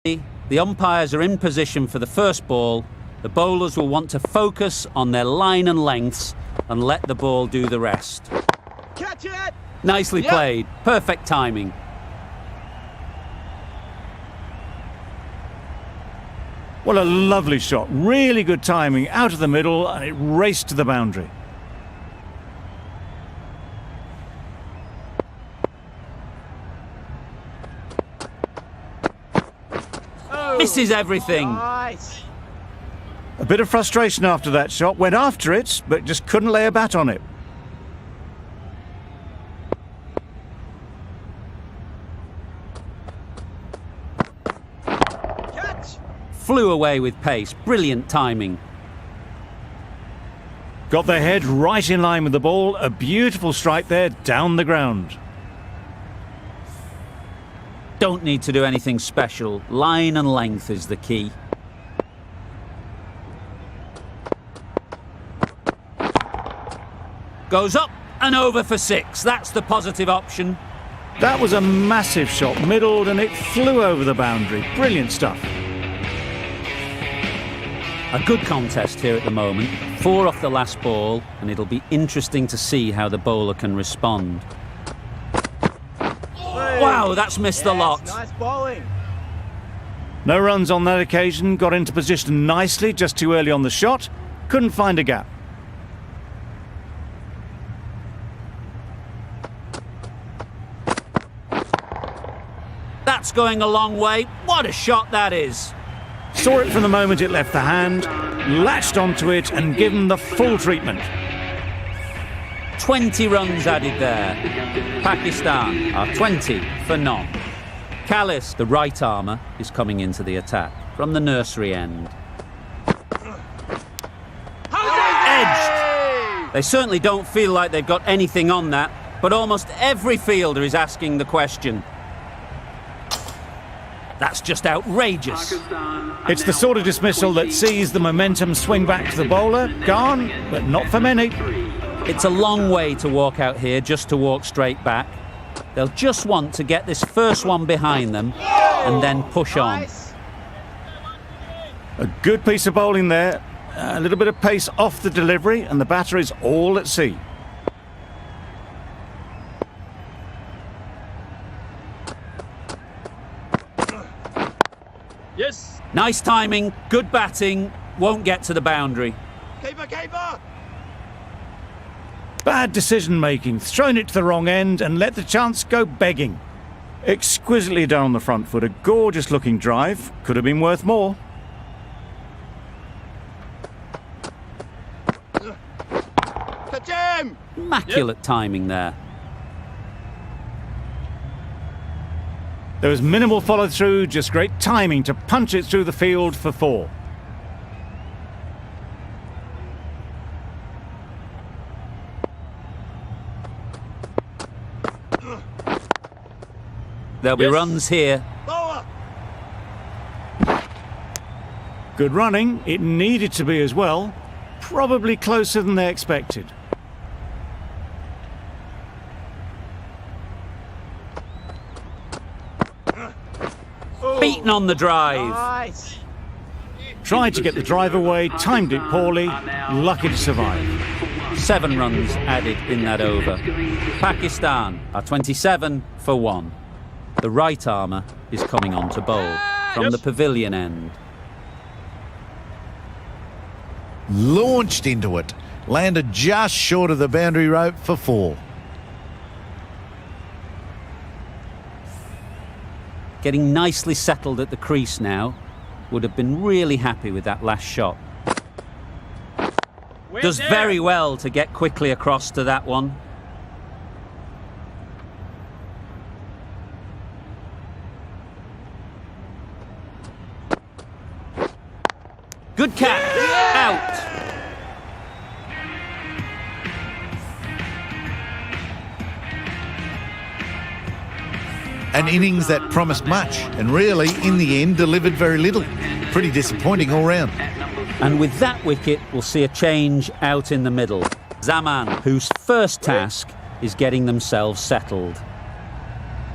The umpires are in position for the first ball. The bowlers will want to focus on their line and lengths and let the ball do the rest. Catch it! Nicely played. Perfect timing. What a lovely shot. Really good timing. Out of the middle and it raced to the boundary. Misses everything. Nice. A bit of frustration after that shot. Went after it, but just couldn't lay a bat on it. Catch! Flew away with pace. Brilliant timing. Got their head right in line with the ball. A beautiful strike there down the ground. Don't need to do anything special. Line and length is the key. Goes up and over for 6. That's the positive option. That was a massive shot, middled, and it flew over the boundary. Brilliant stuff. A good contest here at the moment. 4 off the last ball, and it'll be interesting to see how the bowler can respond. Wow, that's missed the lot. Nice bowling. No runs on that occasion. Got into position nicely, just too early on the shot. Couldn't find a gap. That's going a long way. What a shot that is. Saw it from the moment it left the hand, latched onto it and given the full treatment. 20 runs added there. Pakistan are 20 for none. Kallis, the right armour, is coming into the attack from the nursery end. Edged. They certainly don't feel like they've got anything on that, but almost every fielder is asking the question. That's just outrageous. It's the sort of dismissal that sees the momentum swing back to the bowler. Gone, but not for many. It's a long way to walk out here just to walk straight back. They'll just want to get this first one behind them and then push on. A good piece of bowling there. A little bit of pace off the delivery and the batter is all at sea. Yes. Nice timing, good batting, won't get to the boundary. Keeper, keeper. Bad decision making, thrown it to the wrong end and let the chance go begging. Exquisitely down the front foot, a gorgeous looking drive. Could have been worth more. Catch him. Immaculate timing there. There was minimal follow through, just great timing to punch it through the field for 4. There'll be runs here. Bowler. Good running, it needed to be as well. Probably closer than they expected. Beaten on the drive. Nice. Tried to get the drive away, timed it poorly, lucky to survive. 7 runs added in that over. Pakistan are 27 for 1. The right armour is coming on to bowl from the pavilion end. Launched into it. Landed just short of the boundary rope for 4. Getting nicely settled at the crease now. Would have been really happy with that last shot. Does very well to get quickly across to that one. Good catch. Out. An innings that promised much and really, in the end, delivered very little. Pretty disappointing all round. And with that wicket, we'll see a change out in the middle. Zaman, whose first task is getting themselves settled.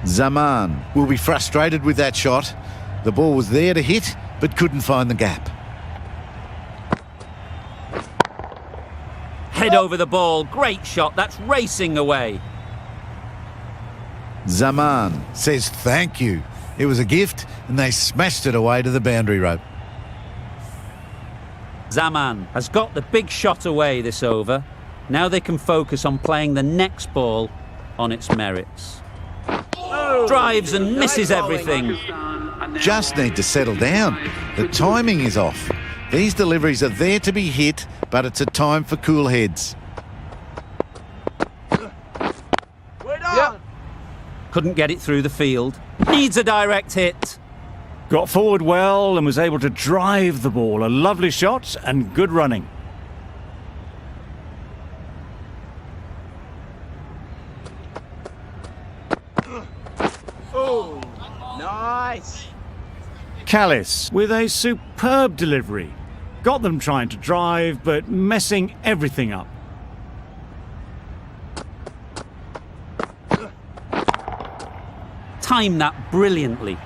Zaman will be frustrated with that shot. The ball was there to hit, but couldn't find the gap. Head over the ball. Great shot. That's racing away. Zaman says thank you. It was a gift, and they smashed it away to the boundary rope. Zaman has got the big shot away this over. Now they can focus on playing the next ball on its merits. Drives and misses everything. Just need to settle down. The timing is off. These deliveries are there to be hit, but it's a time for cool heads. We're done. Couldn't get it through the field. Needs a direct hit. Got forward well and was able to drive the ball. A lovely shot and good running. Oh, nice. Callis with a superb delivery. Got them trying to drive, but messing everything up. Timed that brilliantly.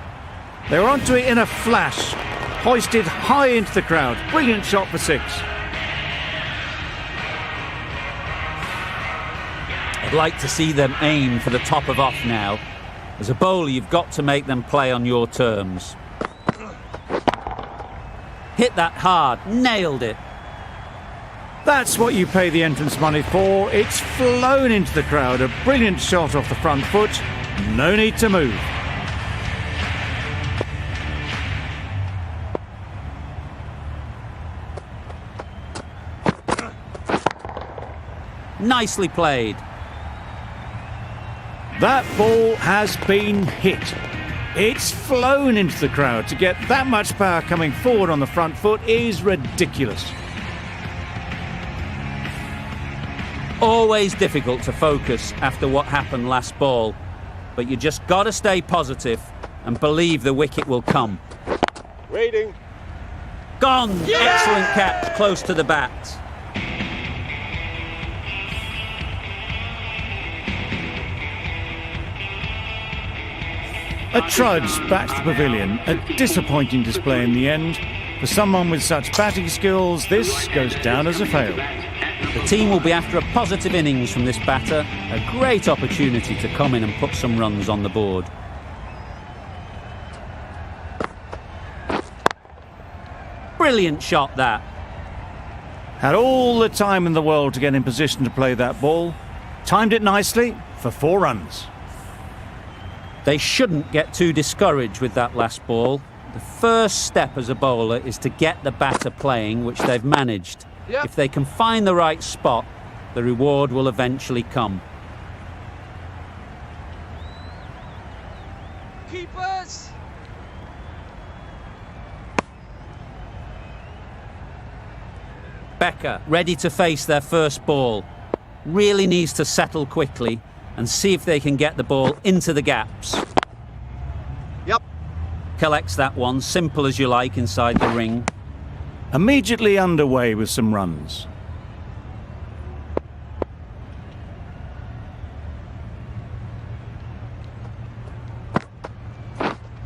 They were onto it in a flash. Hoisted high into the crowd. Brilliant shot for 6. I'd like to see them aim for the top of off now. As a bowler, you've got to make them play on your terms. Hit that hard. Nailed it. That's what you pay the entrance money for. It's flown into the crowd. A brilliant shot off the front foot. No need to move. Nicely played. That ball has been hit. It's flown into the crowd. To get that much power coming forward on the front foot is ridiculous. Always difficult to focus after what happened last ball, but you just got to stay positive and believe the wicket will come. Waiting. Gone! Excellent catch, close to the bat. A trudge back to the pavilion. A disappointing display in the end. For someone with such batting skills, this goes down as a fail. The team will be after a positive innings from this batter. A great opportunity to come in and put some runs on the board. Brilliant shot, that. Had all the time in the world to get in position to play that ball. Timed it nicely for 4 runs. They shouldn't get too discouraged with that last ball. The first step as a bowler is to get the batter playing, which they've managed. Yep. If they can find the right spot, the reward will eventually come. Keepers. Becker ready to face their first ball. Really needs to settle quickly and see if they can get the ball into the gaps. Yep. Collects that one, simple as you like, inside the ring. Immediately underway with some runs.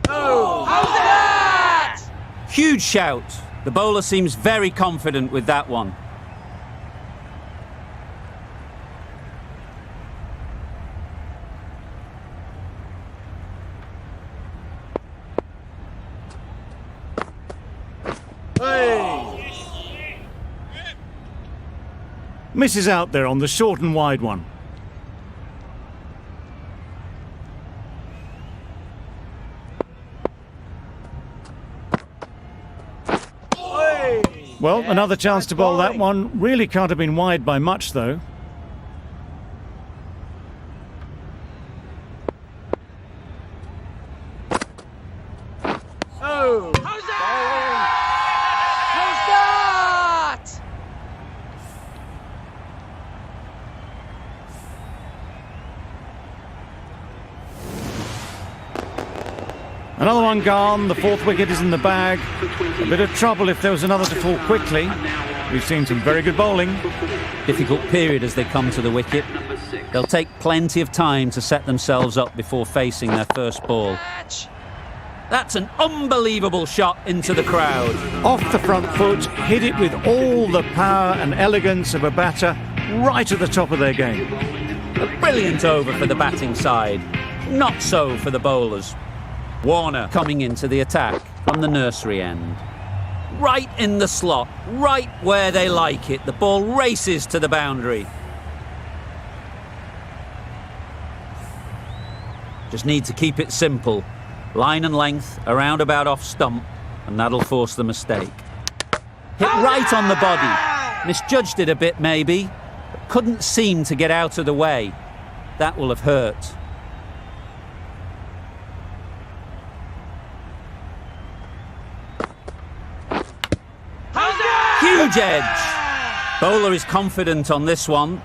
Oh, how's that? Huge shout. The bowler seems very confident with that one. Misses out there on the short and wide one. Well, another chance to bowl that one. Really can't have been wide by much, though. Oh, how's that? How's that? Another one gone. The 4th wicket is in the bag. A bit of trouble if there was another to fall quickly. We've seen some very good bowling. Difficult period as they come to the wicket. They'll take plenty of time to set themselves up before facing their first ball. That's an unbelievable shot into the crowd. Off the front foot, hit it with all the power and elegance of a batter right at the top of their game. A brilliant over for the batting side. Not so for the bowlers. Warner coming into the attack from the nursery end. Right in the slot, right where they like it. The ball races to the boundary. Just need to keep it simple. Line and length, around about off stump, and that'll force the mistake. Hit right on the body. Misjudged it a bit maybe, but couldn't seem to get out of the way. That will have hurt. Huge edge. Bowler is confident on this one.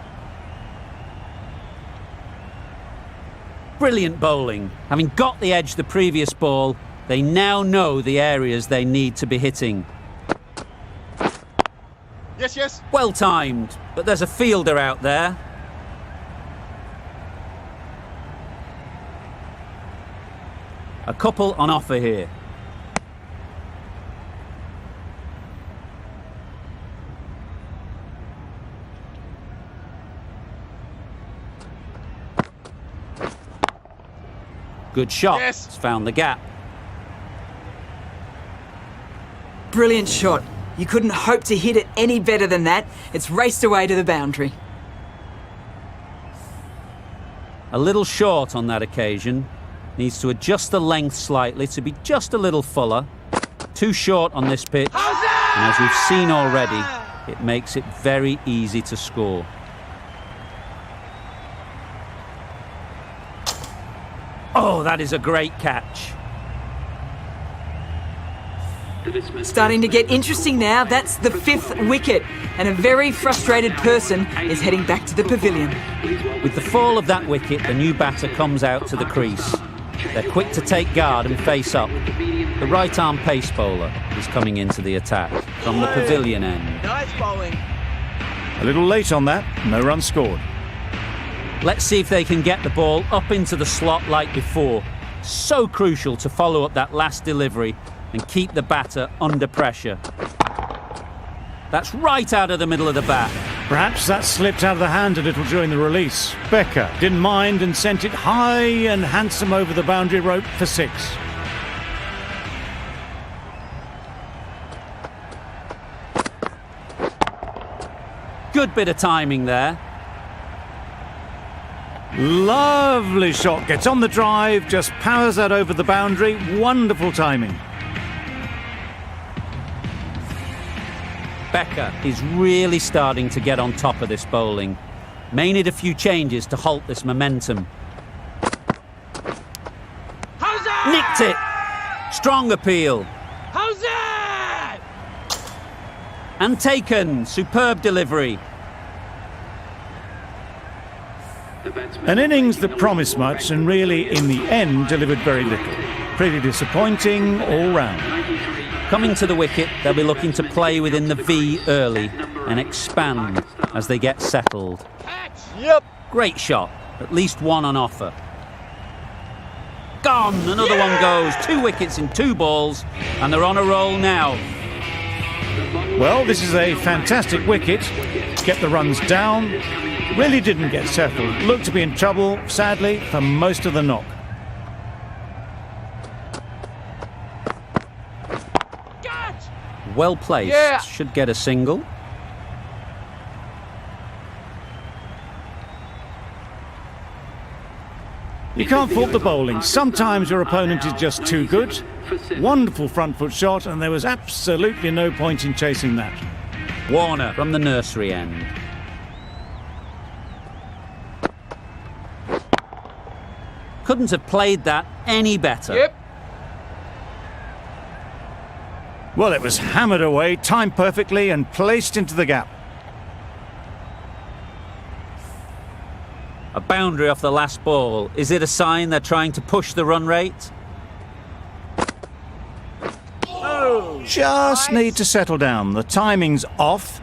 Brilliant bowling. Having got the edge the previous ball, they now know the areas they need to be hitting. Yes, yes. Well timed, but there's a fielder out there. A couple on offer here. Good shot. Yes. It's found the gap. Brilliant shot. You couldn't hope to hit it any better than that. It's raced away to the boundary. A little short on that occasion. Needs to adjust the length slightly to be just a little fuller. Too short on this pitch. And as we've seen already, it makes it very easy to score. Oh, that is a great catch. Starting to get interesting now. That's the 5th wicket. And a very frustrated person is heading back to the pavilion. With the fall of that wicket, the new batter comes out to the crease. They're quick to take guard and face up. The right-arm pace bowler is coming into the attack from the pavilion end. Nice bowling. A little late on that, no run scored. Let's see if they can get the ball up into the slot like before. So crucial to follow up that last delivery and keep the batter under pressure. That's right out of the middle of the bat. Perhaps that slipped out of the hand a little during the release. Becker didn't mind and sent it high and handsome over the boundary rope for 6. Good bit of timing there. Lovely shot, gets on the drive, just powers that over the boundary. Wonderful timing. Becker is really starting to get on top of this bowling. May need a few changes to halt this momentum. How's that? Nicked it! Strong appeal. How's that? And taken. Superb delivery. An innings that promised much and really, in the end, delivered very little. Pretty disappointing all round. Coming to the wicket, they'll be looking to play within the V early and expand as they get settled. Catch. Yep. Great shot. At least one on offer. Gone. Another one goes. 2 wickets in 2 balls, and they're on a roll now. Well, this is a fantastic wicket. Get the runs down. Really didn't get settled. Looked to be in trouble, sadly, for most of the knock. Catch. Well placed. Yeah. Should get a single. You can't fault the bowling. Sometimes your opponent is just too good. Wonderful front foot shot, and there was absolutely no point in chasing that. Warner from the nursery end. Couldn't have played that any better. Yep. Well, it was hammered away, timed perfectly, and placed into the gap. A boundary off the last ball. Is it a sign they're trying to push the run rate? Just need to settle down. The timing's off.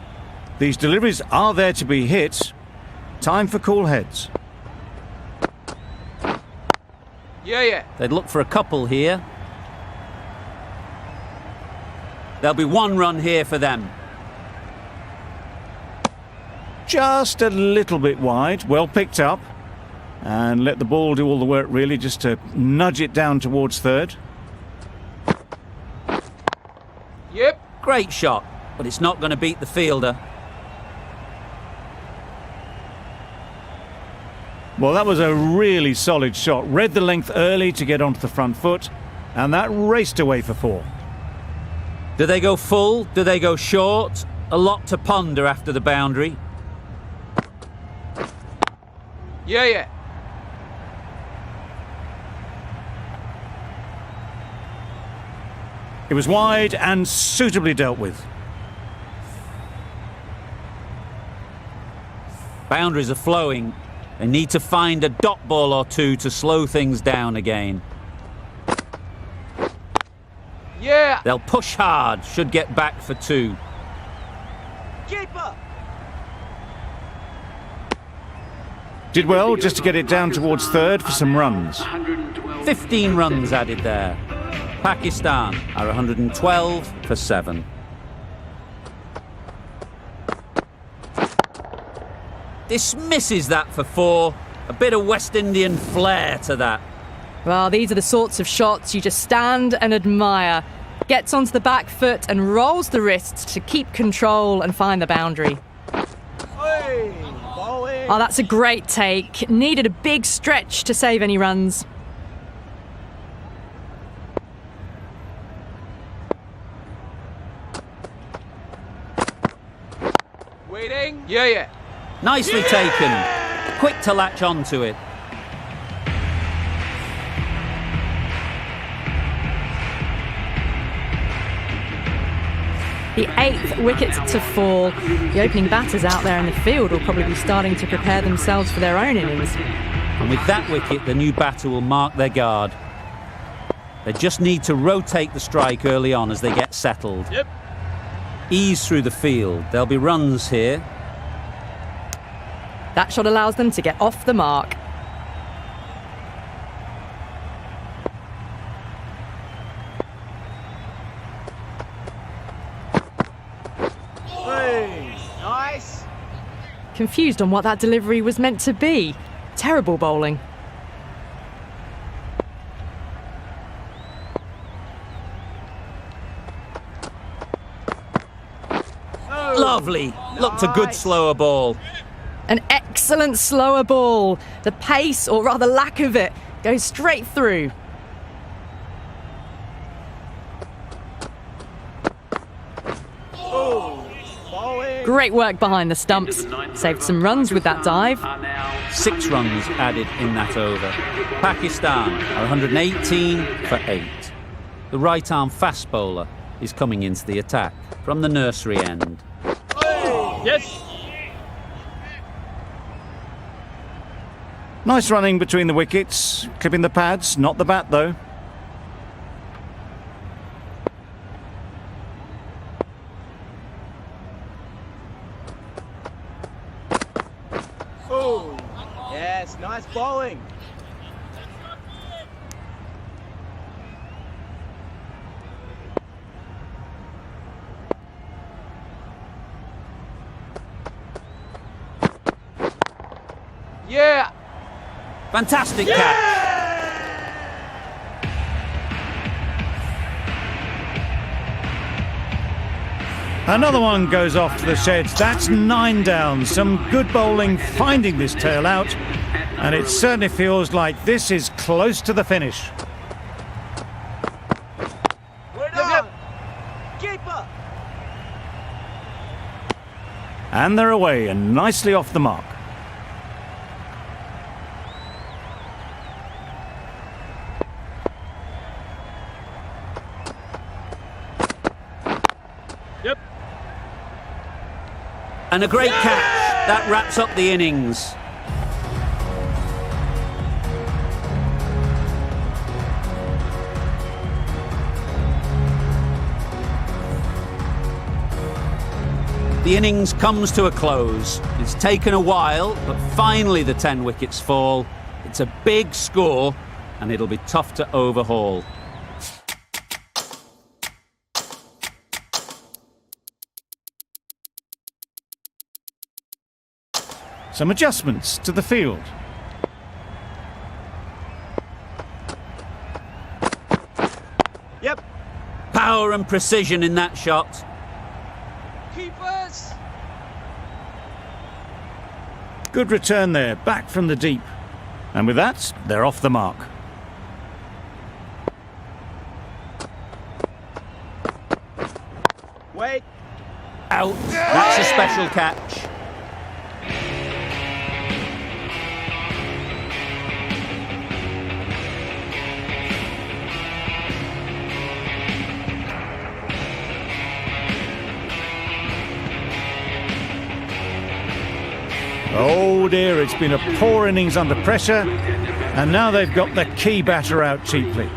These deliveries are there to be hit. Time for cool heads. Yeah, yeah. They'd look for a couple here. There'll be 1 run here for them. Just a little bit wide, well picked up. And let the ball do all the work, really, just to nudge it down towards third. Yep. Great shot, but it's not going to beat the fielder. Well, that was a really solid shot. Read the length early to get onto the front foot, and that raced away for 4. Do they go full? Do they go short? A lot to ponder after the boundary. Yeah. It was wide and suitably dealt with. Boundaries are flowing. They need to find a dot ball or 2 to slow things down again. Yeah. They'll push hard, should get back for 2. Keeper. Did well just to get it down towards third for some runs. 15 runs added there. Pakistan are 112 for 7. Dismisses that for 4. A bit of West Indian flair to that. Well, these are the sorts of shots you just stand and admire. Gets onto the back foot and rolls the wrists to keep control and find the boundary. Oh, that's a great take. Needed a big stretch to save any runs. Waiting. Yeah. Nicely taken. Quick to latch onto it. The 8th wicket to fall. The opening batters out there in the field will probably be starting to prepare themselves for their own innings. And with that wicket, the new batter will mark their guard. They just need to rotate the strike early on as they get settled. Yep. Ease through the field. There'll be runs here. That shot allows them to get off the mark. Nice. Confused on what that delivery was meant to be. Terrible bowling. Lovely. Looked a good slower ball. An excellent slower ball. The pace, or rather lack of it, goes straight through. Great work behind the stumps. Saved some runs with that dive. 6 runs added in that over. Pakistan are 118 for 8. The right-arm fast bowler is coming into the attack from the nursery end. Yes. Nice running between the wickets, clipping the pads, not the bat though. Yes, nice bowling. Yeah. Fantastic catch. Another one goes off to the sheds. That's 9 down. Some good bowling finding this tail out. And it certainly feels like this is close to the finish. Yep. Keeper. And they're away and nicely off the mark. Yep. And a great catch. That wraps up the innings. The innings comes to a close. It's taken a while, but finally the 10 wickets fall. It's a big score, and it'll be tough to overhaul. Some adjustments to the field. Yep. Power and precision in that shot. Keepers. Good return there, back from the deep. And with that, they're off the mark. Wait. Out. That's a special catch. Oh dear, it's been a poor innings under pressure, and now they've got the key batter out cheaply.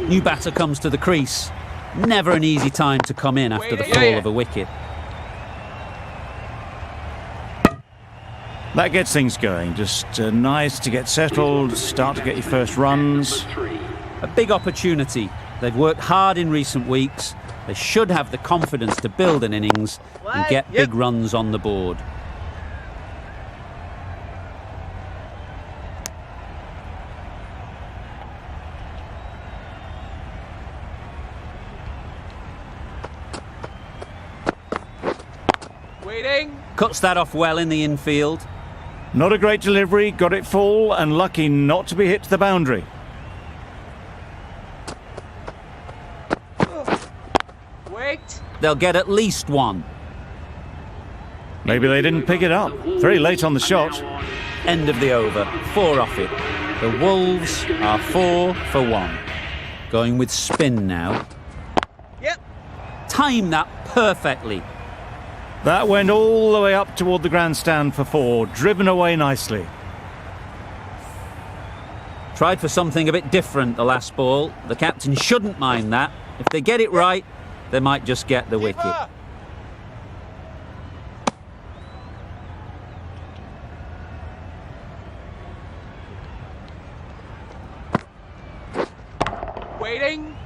New batter comes to the crease. Never an easy time to come in after the fall of a wicket. That gets things going. Just nice to get settled, start to get your first runs. A big opportunity. They've worked hard in recent weeks. They should have the confidence to build an innings and get big runs on the board. Waiting. Cuts that off well in the infield. Not a great delivery, got it full, and lucky not to be hit to the boundary. Wait. They'll get at least one. Maybe they didn't pick it up. Very late on the shot. End of the over. 4 off it. The Wolves are 4 for 1. Going with spin now. Yep. Time that perfectly. That went all the way up toward the grandstand for 4, driven away nicely. Tried for something a bit different the last ball. The captain shouldn't mind that. If they get it right, they might just get the wicket. Waiting.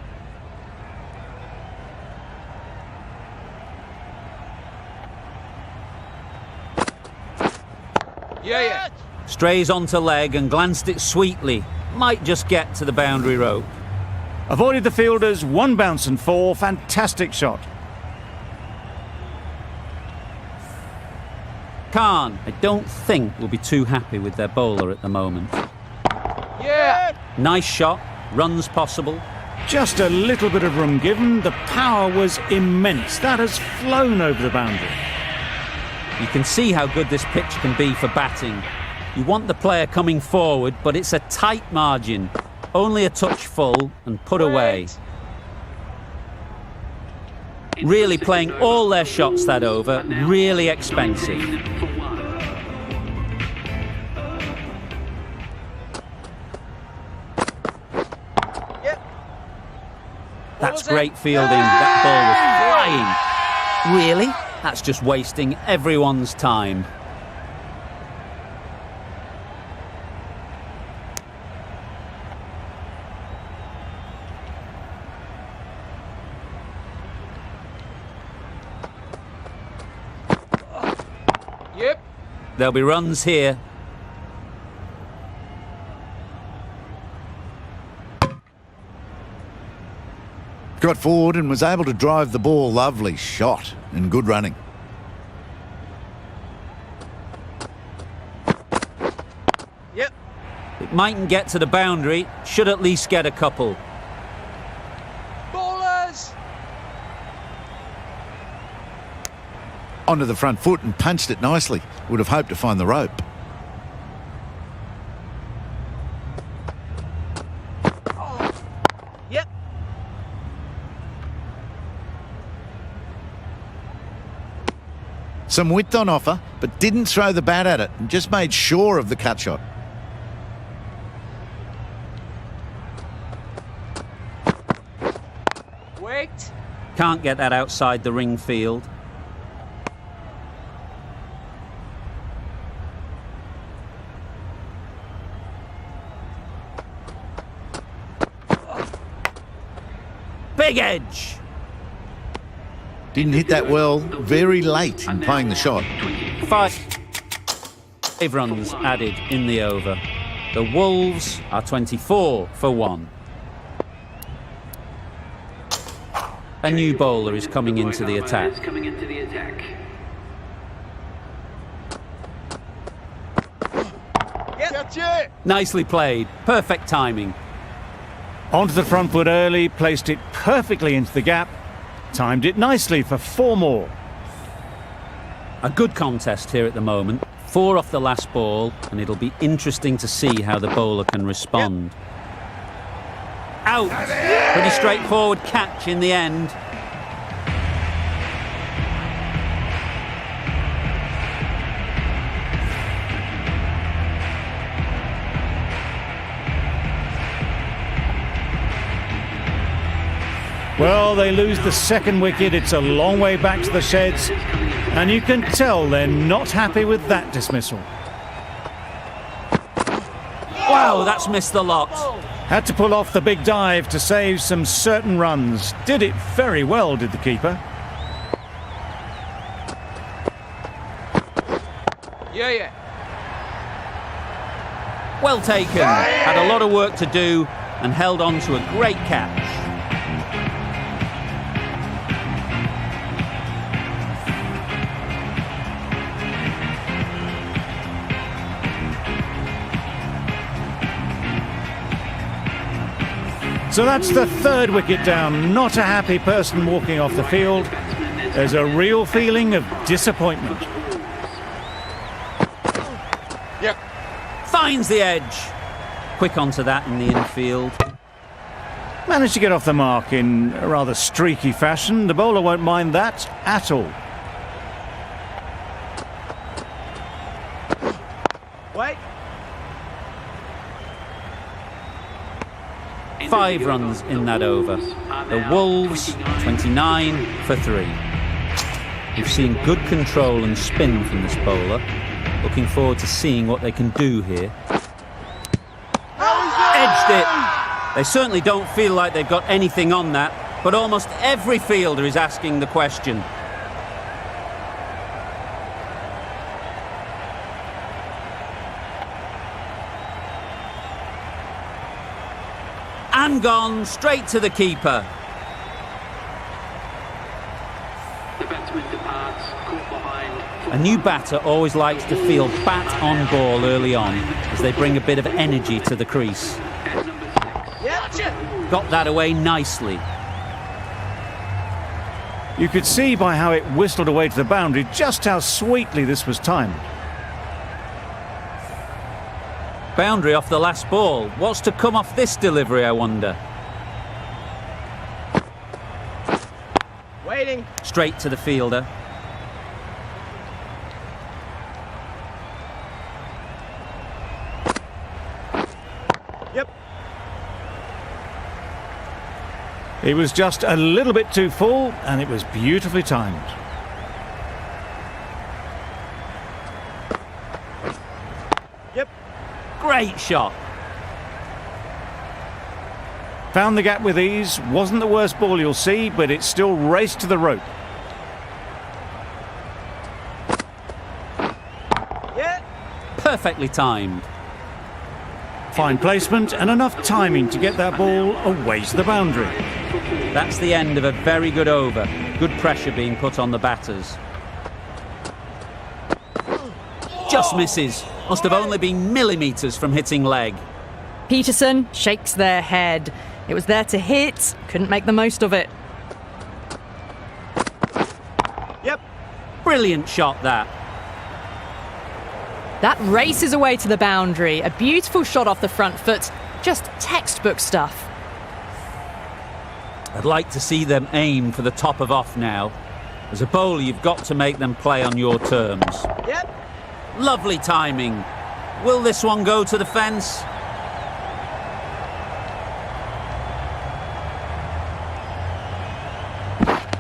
Yeah. Strays onto leg and glanced it sweetly. Might just get to the boundary rope. Avoided the fielders, 1 bounce and 4. Fantastic shot. Khan, I don't think, will be too happy with their bowler at the moment. Yeah. Nice shot, runs possible. Just a little bit of room given. The power was immense. That has flown over the boundary. You can see how good this pitch can be for batting. You want the player coming forward, but it's a tight margin. Only a touch full and put away. Really playing all their shots that over. Really expensive. That's great fielding. That ball was flying. Really? That's just wasting everyone's time. Yep. There'll be runs here. Got forward and was able to drive the ball. Lovely shot and good running. Yep. It mightn't get to the boundary. Should at least get a couple. Ballers. Onto the front foot and punched it nicely. Would have hoped to find the rope. Yep. Some width on offer, but didn't throw the bat at it and just made sure of the cut shot. Wait. Can't get that outside the ring field. Big edge. Didn't hit that well. Very late in playing the shot. 5. 5 runs added in the over. The Wolves are 24 for 1. A new bowler is coming into the attack. Catch it. Nicely played. Perfect timing. Onto the front foot early, placed it perfectly into the gap, timed it nicely for 4 more. A good contest here at the moment. 4 off the last ball, and it'll be interesting to see how the bowler can respond. Out! Pretty straightforward catch in the end. Well, they lose the second wicket. It's a long way back to the sheds, and you can tell they're not happy with that dismissal. Wow, that's missed the lot. Had to pull off the big dive to save some certain runs. Did it very well, did the keeper. Yeah. Well taken. Had a lot of work to do and held on to a great catch. So that's the 3rd wicket down. Not a happy person walking off the field. There's a real feeling of disappointment. Yep. Finds the edge. Quick onto that in the infield. Managed to get off the mark in a rather streaky fashion. The bowler won't mind that at all. Wait. 5 runs in that over. The Wolves 29 for 3. We've seen good control and spin from this bowler. Looking forward to seeing what they can do here. Edged it. They certainly don't feel like they've got anything on that, but almost every fielder is asking the question. And gone straight to the keeper. The batsman departs, caught behind. A new batter always likes to feel bat on ball early on as they bring a bit of energy to the crease. At number 6. Yep. Got that away nicely. You could see by how it whistled away to the boundary just how sweetly this was timed. Boundary off the last ball. What's to come off this delivery, I wonder? Waiting. Straight to the fielder. Yep. It was just a little bit too full, and it was beautifully timed. Yep. Great shot. Found the gap with ease. Wasn't the worst ball you'll see, but it still raced to the rope. Yeah. Perfectly timed. Fine placement and enough timing to get that ball away to the boundary. That's the end of a very good over. Good pressure being put on the batters. Just misses. Must have only been millimetres from hitting leg. Peterson shakes their head. It was there to hit, couldn't make the most of it. Yep. Brilliant shot, that. That races away to the boundary. A beautiful shot off the front foot. Just textbook stuff. I'd like to see them aim for the top of off now. As a bowler, you've got to make them play on your terms. Yep. Lovely timing. Will this one go to the fence?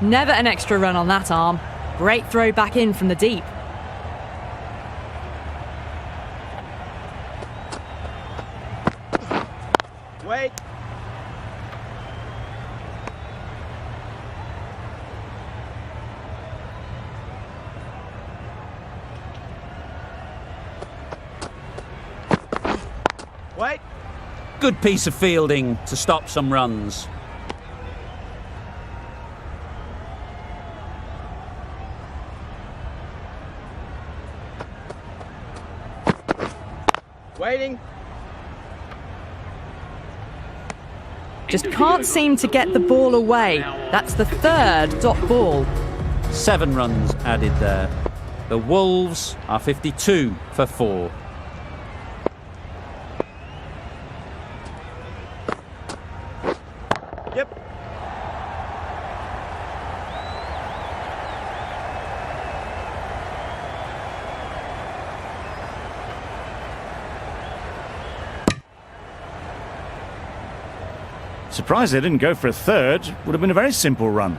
Never an extra run on that arm. Great throw back in from the deep. Wait. Wait. Good piece of fielding to stop some runs. Waiting. Just can't seem to get the ball away. That's the third dot ball. 7 runs added there. The Wolves are 52 for 4. Yep. Surprised they didn't go for a third. Would have been a very simple run.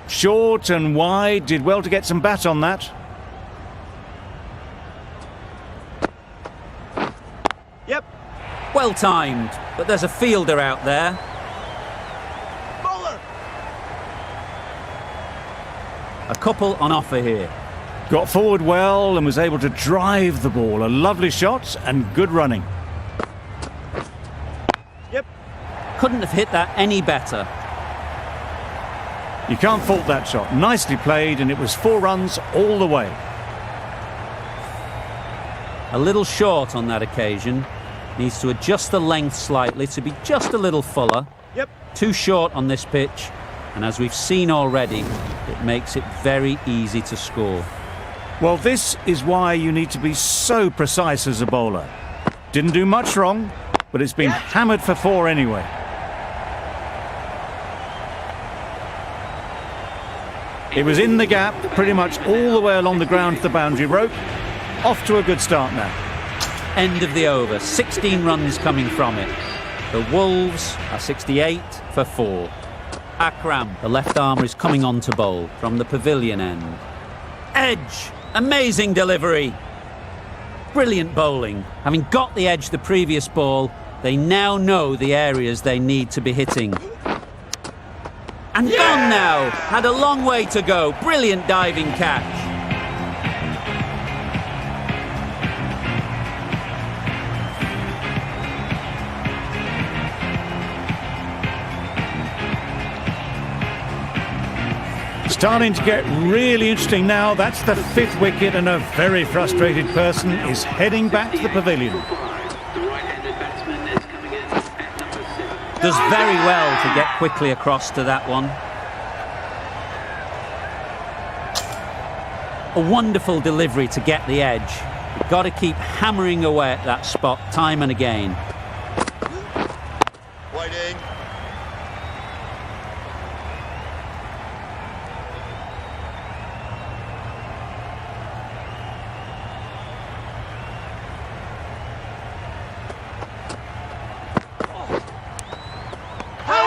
Short and wide, did well to get some bat on that. Yep. Well timed, but there's a fielder out there. Bowler. A couple on offer here. Got forward well and was able to drive the ball. A lovely shot and good running. Yep. Couldn't have hit that any better. You can't fault that shot. Nicely played, and it was 4 runs all the way. A little short on that occasion. Needs to adjust the length slightly to be just a little fuller. Yep. Too short on this pitch, and as we've seen already, it makes it very easy to score. Well, this is why you need to be so precise as a bowler. Didn't do much wrong, but it's been hammered for 4 anyway. It was in the gap, pretty much all the way along the ground to the boundary rope. Off to a good start now. End of the over, 16 runs coming from it. The Wolves are 68 for 4. Akram, the left armer, is coming on to bowl from the pavilion end. Edge, amazing delivery. Brilliant bowling. Having got the edge the previous ball, they now know the areas they need to be hitting. And gone now. Had a long way to go. Brilliant diving catch. Starting to get really interesting now. That's the 5th wicket, and a very frustrated person is heading back to the pavilion. The right-handed batsman is coming in at number 7. Does very well to get quickly across to that one. A wonderful delivery to get the edge. You've got to keep hammering away at that spot time and again. Waiting.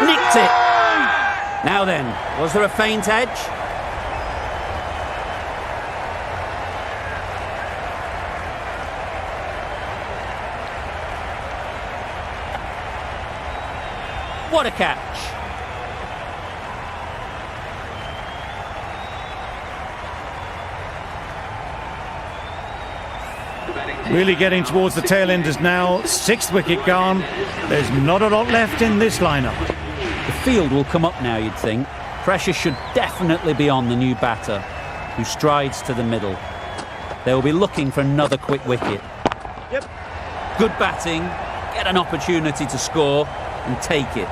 Nicked it. Now then, was there a faint edge? What a catch. Really getting towards the tail enders now. 6th wicket gone. There's not a lot left in this lineup. The field will come up now, you'd think. Pressure should definitely be on the new batter, who strides to the middle. They will be looking for another quick wicket. Yep. Good batting, get an opportunity to score and take it.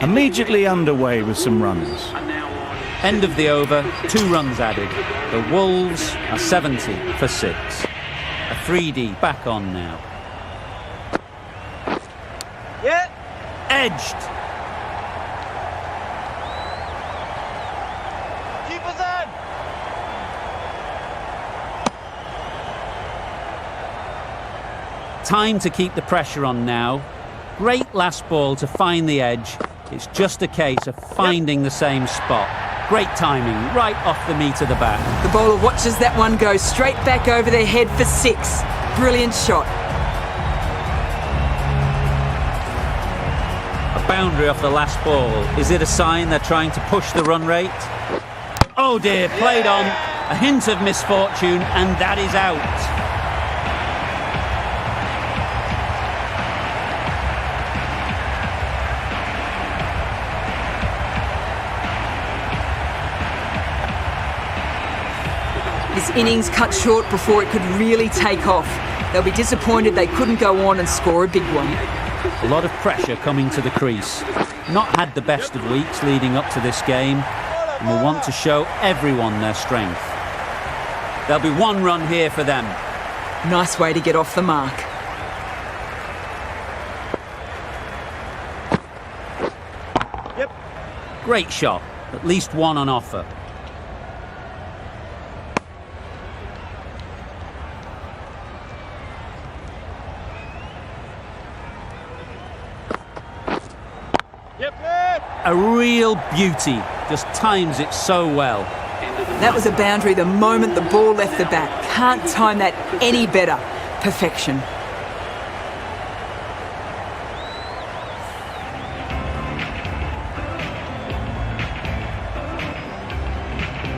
Immediately underway with some runs. End of the over, 2 runs added. The Wolves are 70 for 6. Afridi back on now. Yeah. Edged. Keep us on. Time to keep the pressure on now. Great last ball to find the edge. It's just a case of finding the same spot. Great timing, right off the meat of the bat. The bowler watches that one go straight back over their head for 6. Brilliant shot. A boundary off the last ball. Is it a sign they're trying to push the run rate? Oh dear, played on. A hint of misfortune, and that is out. This innings cut short before it could really take off. They'll be disappointed they couldn't go on and score a big one. A lot of pressure coming to the crease. Not had the best of weeks leading up to this game, and will want to show everyone their strength. There'll be one run here for them. Nice way to get off the mark. Yep. Great shot. At least one on offer. Yep. A real beauty. Just times it so well. That was a boundary the moment the ball left the bat. Can't time that any better. Perfection.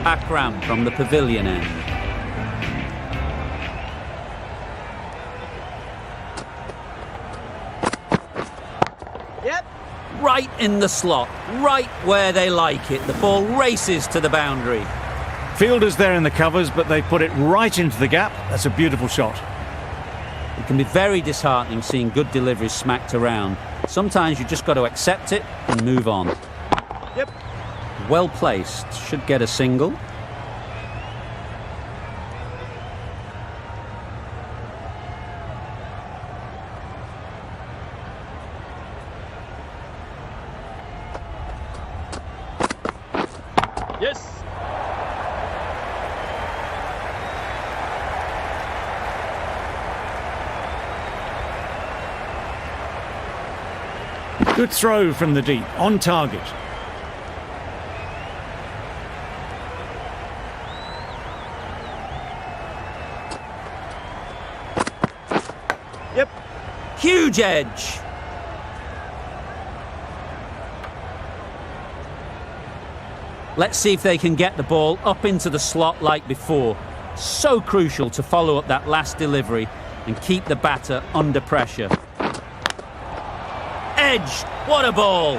Akram from the pavilion end. Yep. Right in the slot, right where they like it. The ball races to the boundary. Fielders there in the covers, but they put it right into the gap. That's a beautiful shot. It can be very disheartening seeing good deliveries smacked around. Sometimes you just got to accept it and move on. Yep. Well placed, should get a single. Yes. Good throw from the deep, on target. Yep. Huge edge. Let's see if they can get the ball up into the slot like before. So crucial to follow up that last delivery and keep the batter under pressure. Edge, what a ball!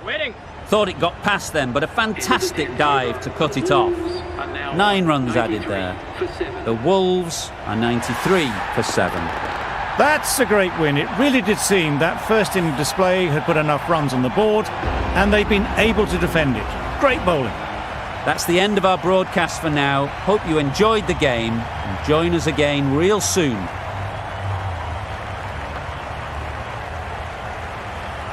Waiting. Thought it got past them, but a fantastic dive to cut it off. 9 runs added there. The Wolves are 93 for 7. That's a great win. It really did seem that first inning display had put enough runs on the board, and they've been able to defend it. Great bowling. That's the end of our broadcast for now. Hope you enjoyed the game and join us again real soon